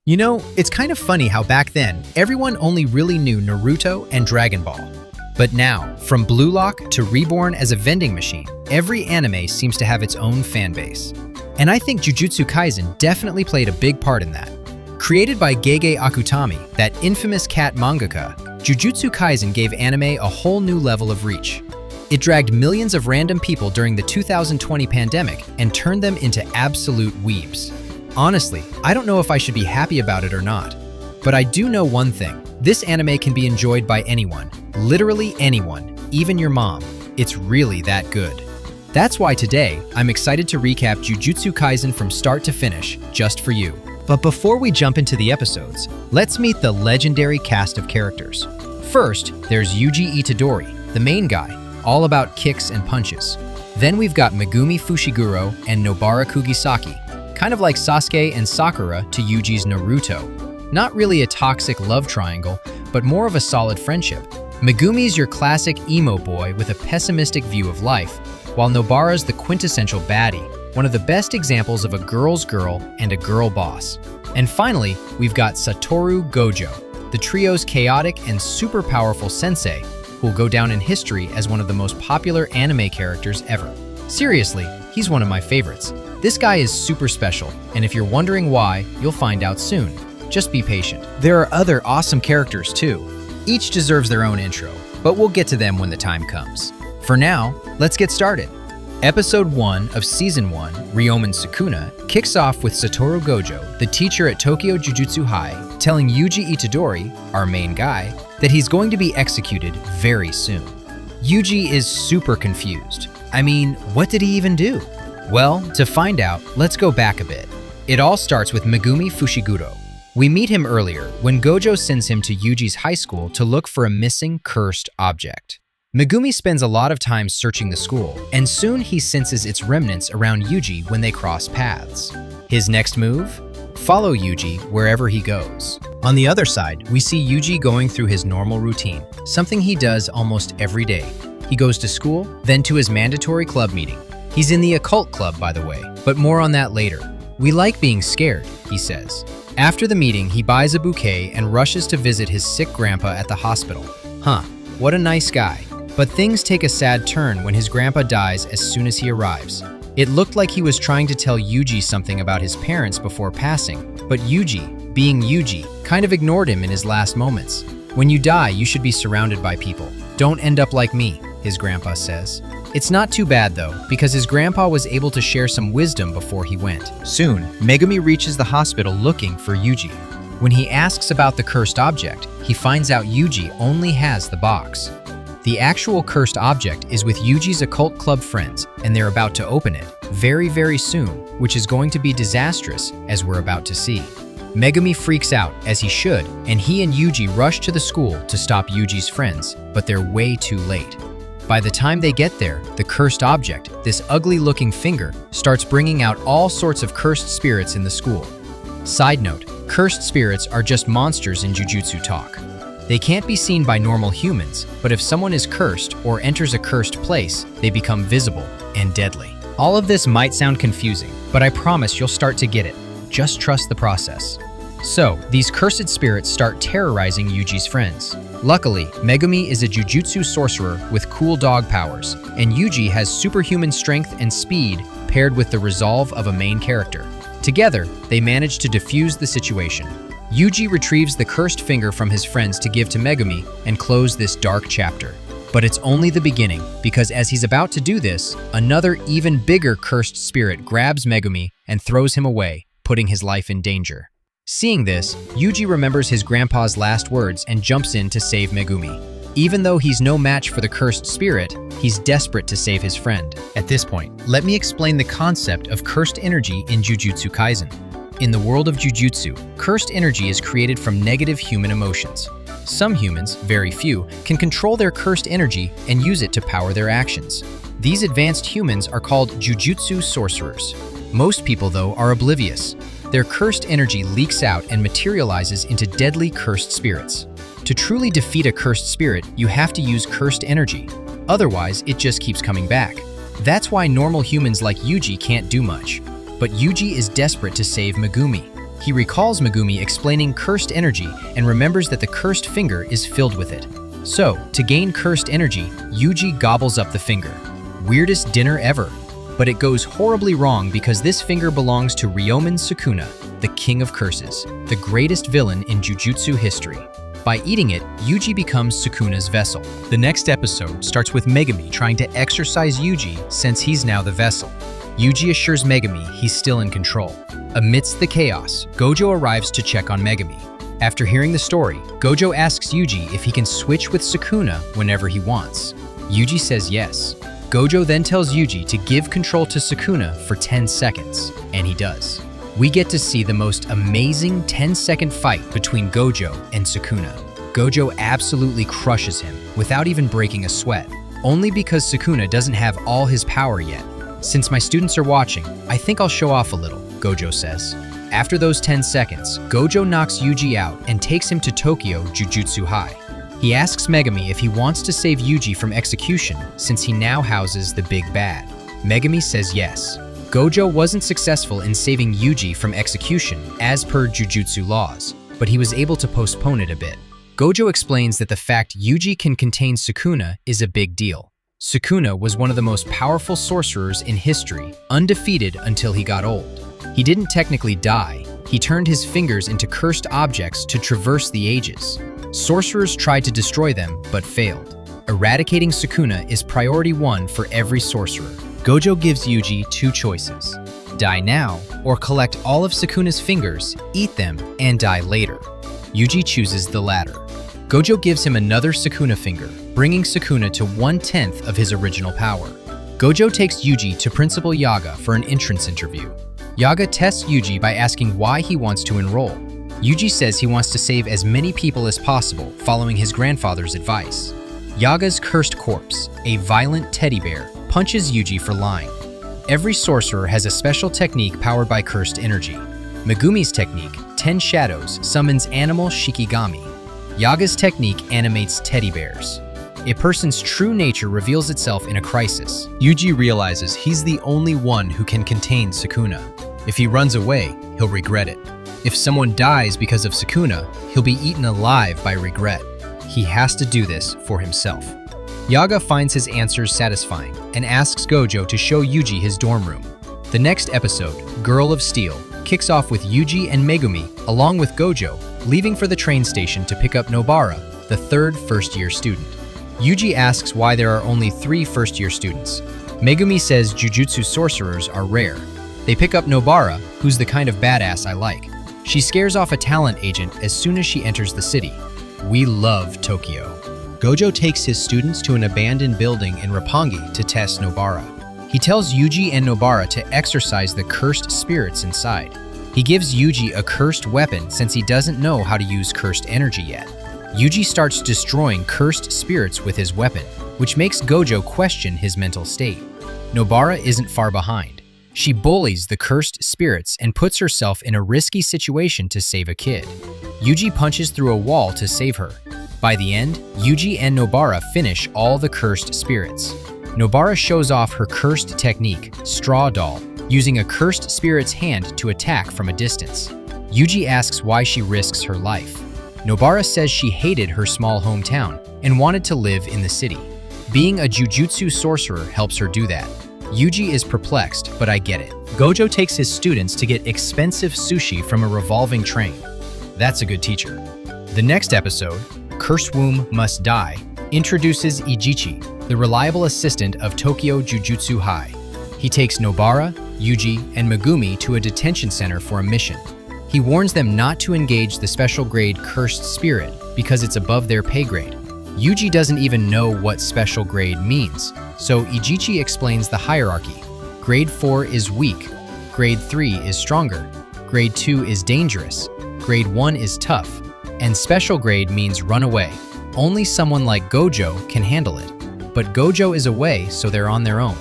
You know, it's kind of funny how back then, everyone only really knew Naruto and Dragon Ball. But now, from Blue Lock to Reborn as a vending machine, every anime seems to have its own fan base. And I think Jujutsu Kaisen definitely played a big part in that. Created by Gege Akutami, that infamous cat mangaka, Jujutsu Kaisen gave anime a whole new level of reach. It dragged millions of random people during the 2020 pandemic and turned them into absolute weebs. Honestly, I don't know if I should be happy about it or not. But I do know one thing. This anime can be enjoyed by anyone. Literally anyone. Even your mom. It's really that good. That's why today, I'm excited to recap Jujutsu Kaisen from start to finish, just for you. But before we jump into the episodes, let's meet the legendary cast of characters. First, there's Yuji Itadori, the main guy, all about kicks and punches. Then we've got Megumi Fushiguro and Nobara Kugisaki, kind of like Sasuke and Sakura to Yuji's Naruto. Not really a toxic love triangle, but more of a solid friendship. Megumi's your classic emo boy with a pessimistic view of life, while Nobara's the quintessential baddie, one of the best examples of a girl's girl and a girl boss. And finally, we've got Satoru Gojo, the trio's chaotic and super powerful sensei, who will go down in history as one of the most popular anime characters ever. Seriously, he's one of my favorites. This guy is super special, and if you're wondering why, you'll find out soon. Just be patient. There are other awesome characters too. Each deserves their own intro, but we'll get to them when the time comes. For now, let's get started. Episode 1 of Season 1, Ryomen Sukuna, kicks off with Satoru Gojo, the teacher at Tokyo Jujutsu High, telling Yuji Itadori, our main guy, that he's going to be executed very soon. Yuji is super confused. I mean, what did he even do? Well, to find out, let's go back a bit. It all starts with Megumi Fushiguro. We meet him earlier when Gojo sends him to Yuji's high school to look for a missing cursed object. Megumi spends a lot of time searching the school, and soon he senses its remnants around Yuji when they cross paths. His next move? Follow Yuji wherever he goes. On the other side, we see Yuji going through his normal routine, something he does almost every day. He goes to school, then to his mandatory club meeting. He's in the occult club, by the way, but more on that later. We like being scared, he says. After the meeting, he buys a bouquet and rushes to visit his sick grandpa at the hospital. Huh, what a nice guy. But things take a sad turn when his grandpa dies as soon as he arrives. It looked like he was trying to tell Yuji something about his parents before passing, but Yuji, being Yuji, kind of ignored him in his last moments. When you die, you should be surrounded by people. Don't end up like me, his grandpa says. It's not too bad though, because his grandpa was able to share some wisdom before he went. Soon, Megumi reaches the hospital looking for Yuji. When he asks about the cursed object, he finds out Yuji only has the box. The actual cursed object is with Yuji's occult club friends, and they're about to open it very soon, which is going to be disastrous, as we're about to see. Megumi freaks out, as he should, and he and Yuji rush to the school to stop Yuji's friends, but they're way too late. By the time they get there, the cursed object, this ugly-looking finger, starts bringing out all sorts of cursed spirits in the school. Side note, cursed spirits are just monsters in Jujutsu talk. They can't be seen by normal humans, but if someone is cursed or enters a cursed place, they become visible and deadly. All of this might sound confusing, but I promise you'll start to get it. Just trust the process. So, these cursed spirits start terrorizing Yuji's friends. Luckily, Megumi is a Jujutsu sorcerer with cool dog powers, and Yuji has superhuman strength and speed paired with the resolve of a main character. Together, they manage to defuse the situation. Yuji retrieves the cursed finger from his friends to give to Megumi and close this dark chapter. But it's only the beginning, because as he's about to do this, another even bigger cursed spirit grabs Megumi and throws him away, putting his life in danger. Seeing this, Yuji remembers his grandpa's last words and jumps in to save Megumi. Even though he's no match for the cursed spirit, he's desperate to save his friend. At this point, let me explain the concept of cursed energy in Jujutsu Kaisen. In the world of Jujutsu, cursed energy is created from negative human emotions. Some humans, very few, can control their cursed energy and use it to power their actions. These advanced humans are called Jujutsu sorcerers. Most people, though, are oblivious. Their cursed energy leaks out and materializes into deadly cursed spirits. To truly defeat a cursed spirit, you have to use cursed energy. Otherwise, it just keeps coming back. That's why normal humans like Yuji can't do much. But Yuji is desperate to save Megumi. He recalls Megumi explaining cursed energy and remembers that the cursed finger is filled with it. So, to gain cursed energy, Yuji gobbles up the finger. Weirdest dinner ever. But it goes horribly wrong because this finger belongs to Ryomen Sukuna, the king of curses, the greatest villain in Jujutsu history. By eating it, Yuji becomes Sukuna's vessel. The next episode starts with Megumi trying to exorcise Yuji since he's now the vessel. Yuji assures Megumi he's still in control. Amidst the chaos, Gojo arrives to check on Megumi. After hearing the story, Gojo asks Yuji if he can switch with Sukuna whenever he wants. Yuji says yes. Gojo then tells Yuji to give control to Sukuna for 10 seconds, and he does. We get to see the most amazing 10-second fight between Gojo and Sukuna. Gojo absolutely crushes him without even breaking a sweat, only because Sukuna doesn't have all his power yet. Since my students are watching, I think I'll show off a little, Gojo says. After those 10 seconds, Gojo knocks Yuji out and takes him to Tokyo Jujutsu High. He asks Megumi if he wants to save Yuji from execution since he now houses the big bad. Megumi says yes. Gojo wasn't successful in saving Yuji from execution as per Jujutsu laws, but he was able to postpone it a bit. Gojo explains that the fact Yuji can contain Sukuna is a big deal. Sukuna was one of the most powerful sorcerers in history, undefeated until he got old. He didn't technically die. He turned his fingers into cursed objects to traverse the ages. Sorcerers tried to destroy them, but failed. Eradicating Sukuna is priority 1 for every sorcerer. Gojo gives Yuji 2 choices. Die now, or collect all of Sukuna's fingers, eat them, and die later. Yuji chooses the latter. Gojo gives him another Sukuna finger, bringing Sukuna to 1/10 of his original power. Gojo takes Yuji to Principal Yaga for an entrance interview. Yaga tests Yuji by asking why he wants to enroll. Yuji says he wants to save as many people as possible, following his grandfather's advice. Yaga's cursed corpse, a violent teddy bear, punches Yuji for lying. Every sorcerer has a special technique powered by cursed energy. Megumi's technique, 10 Shadows, summons animal Shikigami. Yaga's technique animates teddy bears. A person's true nature reveals itself in a crisis. Yuji realizes he's the only one who can contain Sukuna. If he runs away, he'll regret it. If someone dies because of Sukuna, he'll be eaten alive by regret. He has to do this for himself. Yaga finds his answers satisfying and asks Gojo to show Yuji his dorm room. The next episode, Girl of Steel, kicks off with Yuji and Megumi, along with Gojo, leaving for the train station to pick up Nobara, the 3rd first-year student. Yuji asks why there are only 3 first-year students. Megumi says Jujutsu sorcerers are rare. They pick up Nobara, who's the kind of badass I like. She scares off a talent agent as soon as she enters the city. We love Tokyo. Gojo takes his students to an abandoned building in Roppongi to test Nobara. He tells Yuji and Nobara to exorcise the cursed spirits inside. He gives Yuji a cursed weapon since he doesn't know how to use cursed energy yet. Yuji starts destroying cursed spirits with his weapon, which makes Gojo question his mental state. Nobara isn't far behind. She bullies the cursed spirits and puts herself in a risky situation to save a kid. Yuji punches through a wall to save her. By the end, Yuji and Nobara finish all the cursed spirits. Nobara shows off her cursed technique, Straw Doll, using a cursed spirit's hand to attack from a distance. Yuji asks why she risks her life. Nobara says she hated her small hometown and wanted to live in the city. Being a Jujutsu sorcerer helps her do that. Yuji is perplexed, but I get it. Gojo takes his students to get expensive sushi from a revolving train. That's a good teacher. The next episode, Curse Womb Must Die, introduces Ijichi, the reliable assistant of Tokyo Jujutsu High. He takes Nobara, Yuji, and Megumi to a detention center for a mission. He warns them not to engage the special grade Cursed Spirit because it's above their pay grade. Yuji doesn't even know what special grade means, so Ijichi explains the hierarchy. Grade 4 is weak, Grade 3 is stronger, Grade 2 is dangerous, Grade 1 is tough, and special grade means run away. Only someone like Gojo can handle it. But Gojo is away, so they're on their own.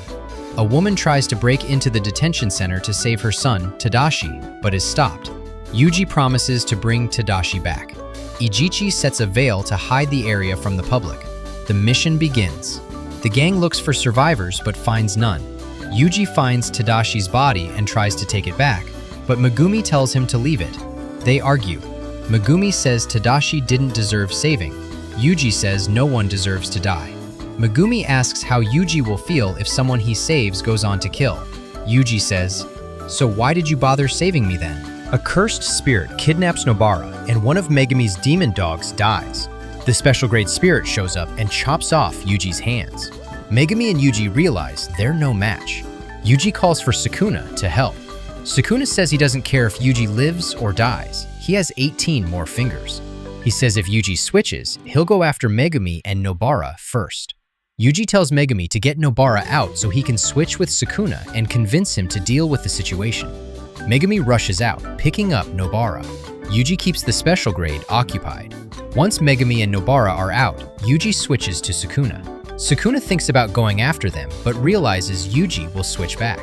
A woman tries to break into the detention center to save her son, Tadashi, but is stopped. Yuji promises to bring Tadashi back. Ijichi sets a veil to hide the area from the public. The mission begins. The gang looks for survivors but finds none. Yuji finds Tadashi's body and tries to take it back, but Megumi tells him to leave it. They argue. Megumi says Tadashi didn't deserve saving. Yuji says no one deserves to die. Megumi asks how Yuji will feel if someone he saves goes on to kill. Yuji says, "So why did you bother saving me then?" A cursed spirit kidnaps Nobara, and one of Megumi's demon dogs dies. The special grade spirit shows up and chops off Yuji's hands. Megumi and Yuji realize they're no match. Yuji calls for Sukuna to help. Sukuna says he doesn't care if Yuji lives or dies. He has 18 more fingers. He says if Yuji switches, he'll go after Megumi and Nobara first. Yuji tells Megumi to get Nobara out so he can switch with Sukuna and convince him to deal with the situation. Megumi rushes out, picking up Nobara. Yuji keeps the special grade occupied. Once Megumi and Nobara are out, Yuji switches to Sukuna. Sukuna thinks about going after them, but realizes Yuji will switch back.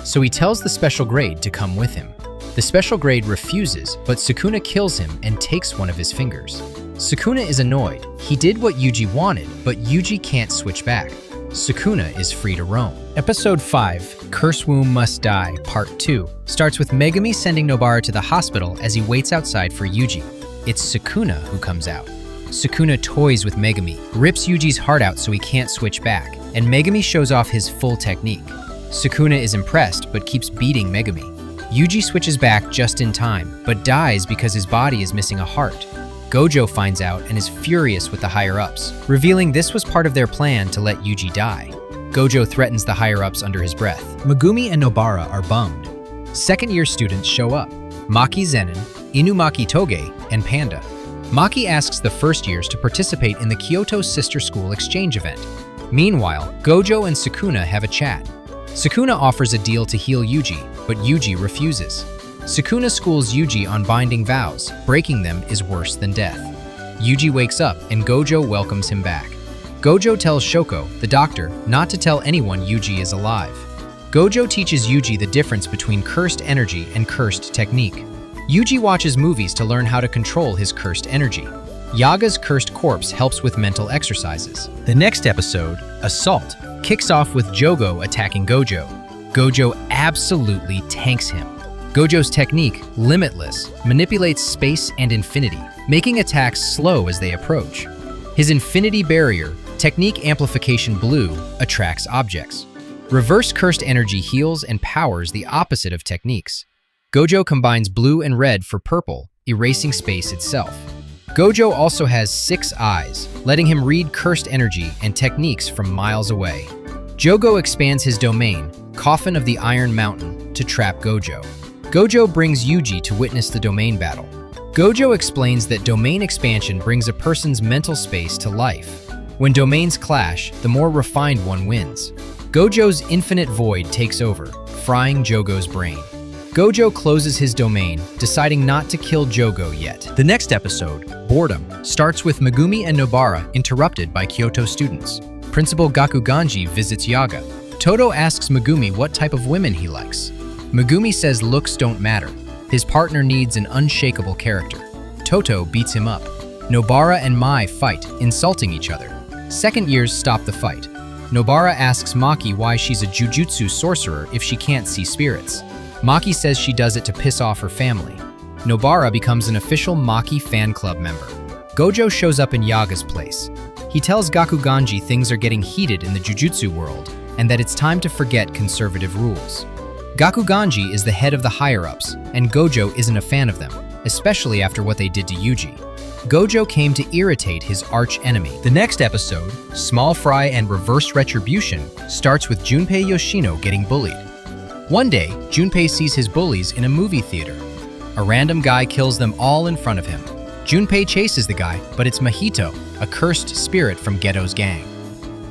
So he tells the special grade to come with him. The special grade refuses, but Sukuna kills him and takes one of his fingers. Sukuna is annoyed. He did what Yuji wanted, but Yuji can't switch back. Sukuna is free to roam. Episode 5, Curse Womb Must Die, Part 2, starts with Megumi sending Nobara to the hospital as he waits outside for Yuji. It's Sukuna who comes out. Sukuna toys with Megumi, rips Yuji's heart out so he can't switch back, and Megumi shows off his full technique. Sukuna is impressed but keeps beating Megumi. Yuji switches back just in time, but dies because his body is missing a heart. Gojo finds out and is furious with the higher-ups, revealing this was part of their plan to let Yuji die. Gojo threatens the higher-ups under his breath. Megumi and Nobara are bummed. Second-year students show up. Maki Zenin, Inumaki Toge, and Panda. Maki asks the first-years to participate in the Kyoto Sister School Exchange event. Meanwhile, Gojo and Sukuna have a chat. Sukuna offers a deal to heal Yuji, but Yuji refuses. Sukuna schools Yuji on binding vows. Breaking them is worse than death. Yuji wakes up and Gojo welcomes him back. Gojo tells Shoko, the doctor, not to tell anyone Yuji is alive. Gojo teaches Yuji the difference between cursed energy and cursed technique. Yuji watches movies to learn how to control his cursed energy. Yaga's cursed corpse helps with mental exercises. The next episode, Assault, kicks off with Jogo attacking Gojo. Gojo absolutely tanks him. Gojo's technique, Limitless, manipulates space and infinity, making attacks slow as they approach. His Infinity Barrier, Technique Amplification Blue, attracts objects. Reverse Cursed Energy heals and powers the opposite of techniques. Gojo combines blue and red for purple, erasing space itself. Gojo also has 6 eyes, letting him read cursed energy and techniques from miles away. Jogo expands his domain, Coffin of the Iron Mountain, to trap Gojo. Gojo brings Yuji to witness the domain battle. Gojo explains that domain expansion brings a person's mental space to life. When domains clash, the more refined one wins. Gojo's infinite void takes over, frying Jogo's brain. Gojo closes his domain, deciding not to kill Jogo yet. The next episode, Boredom, starts with Megumi and Nobara interrupted by Kyoto students. Principal Gakuganji visits Yaga. Todo asks Megumi what type of women he likes. Megumi says looks don't matter. His partner needs an unshakable character. Toto beats him up. Nobara and Mai fight, insulting each other. Second years stop the fight. Nobara asks Maki why she's a Jujutsu sorcerer if she can't see spirits. Maki says she does it to piss off her family. Nobara becomes an official Maki fan club member. Gojo shows up in Yaga's place. He tells Gakuganji things are getting heated in the Jujutsu world and that it's time to forget conservative rules. Gakuganji is the head of the higher-ups, and Gojo isn't a fan of them, especially after what they did to Yuji. Gojo came to irritate his arch-enemy. The next episode, Small Fry and Reverse Retribution, starts with Junpei Yoshino getting bullied. One day, Junpei sees his bullies in a movie theater. A random guy kills them all in front of him. Junpei chases the guy, but it's Mahito, a cursed spirit from Geto's gang.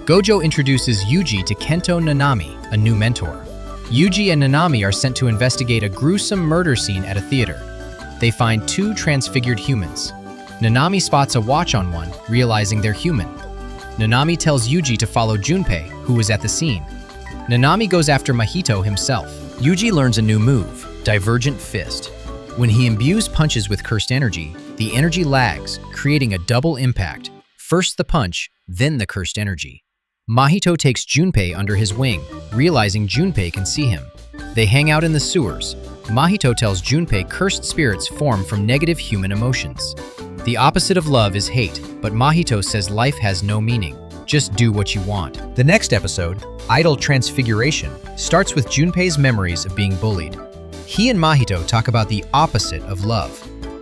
Gojo introduces Yuji to Kento Nanami, a new mentor. Yuji and Nanami are sent to investigate a gruesome murder scene at a theater. They find 2 transfigured humans. Nanami spots a watch on one, realizing they're human. Nanami tells Yuji to follow Junpei, who was at the scene. Nanami goes after Mahito himself. Yuji learns a new move, Divergent Fist. When he imbues punches with cursed energy, the energy lags, creating a double impact. First the punch, then the cursed energy. Mahito takes Junpei under his wing, realizing Junpei can see him. They hang out in the sewers. Mahito tells Junpei cursed spirits form from negative human emotions. The opposite of love is hate, but Mahito says life has no meaning. Just do what you want. The next episode, Idol Transfiguration, starts with Junpei's memories of being bullied. He and Mahito talk about the opposite of love.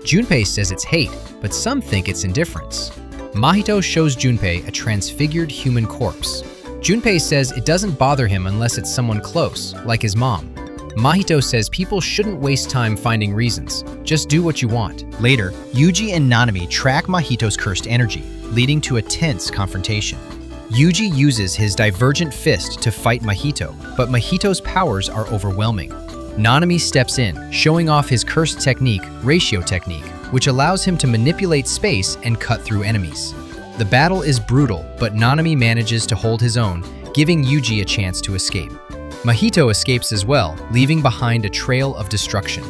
Junpei says it's hate, but some think it's indifference. Mahito shows Junpei a transfigured human corpse. Junpei says it doesn't bother him unless it's someone close, like his mom. Mahito says people shouldn't waste time finding reasons. Just do what you want. Later, Yuji and Nanami track Mahito's cursed energy, leading to a tense confrontation. Yuji uses his divergent fist to fight Mahito, but Mahito's powers are overwhelming. Nanami steps in, showing off his cursed technique, ratio technique, which allows him to manipulate space and cut through enemies. The battle is brutal, but Nanami manages to hold his own, giving Yuji a chance to escape. Mahito escapes as well, leaving behind a trail of destruction.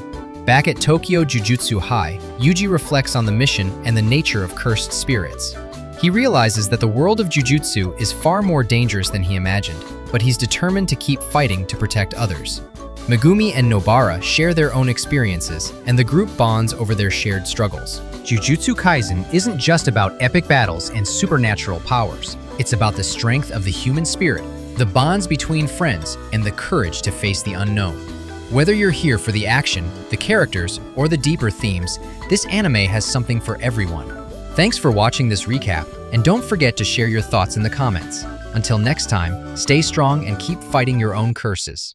Back at Tokyo Jujutsu High, Yuji reflects on the mission and the nature of cursed spirits. He realizes that the world of Jujutsu is far more dangerous than he imagined, but he's determined to keep fighting to protect others. Megumi and Nobara share their own experiences, and the group bonds over their shared struggles. Jujutsu Kaisen isn't just about epic battles and supernatural powers. It's about the strength of the human spirit, the bonds between friends, and the courage to face the unknown. Whether you're here for the action, the characters, or the deeper themes, this anime has something for everyone. Thanks for watching this recap, and don't forget to share your thoughts in the comments. Until next time, stay strong and keep fighting your own curses.